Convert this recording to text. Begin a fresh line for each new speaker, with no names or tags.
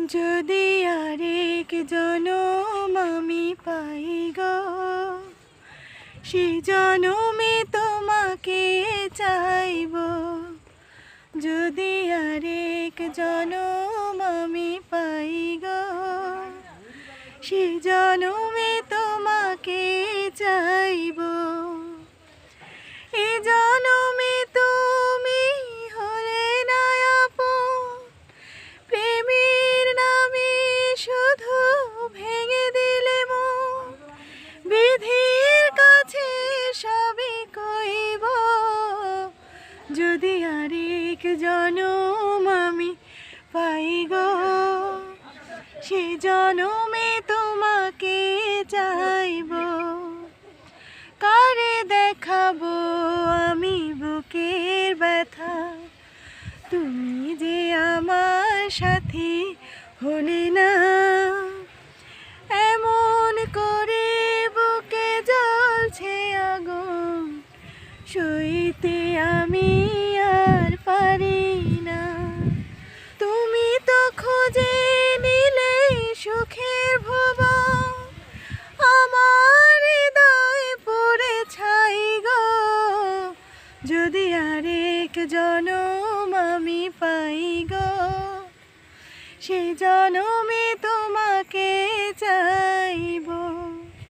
যদি আরেক জনম আমি পাই গো, সে জনমে তোমাকে চাইব। যদি আরেক জনম আমি পাই গো, সে জনমে তোমাকে চাইব। এ জনমে তুমি হলে না আপন, প্রেমের নামে শুধু ভেঙে দিলে মন। বিধির কাছে সবই কইব, যদি আরেক জনম আমি পাই গো, সে জনমে তোমাকে চাইব। কারে দেখাবো আমি বুকের ব্যথা, তুমি যে আমার সাথী হলে না। এমন করে বুকে জ্বলছে আগুন, সইতে আমি আর পারি না। তুমি তো খুঁজে নিলে সুখের ভুবন, আমার হৃদয় পড়ে ছাই গো। যদি আরেক জনম আমি পাই গো, সে জনমে তোমাকে চাইব।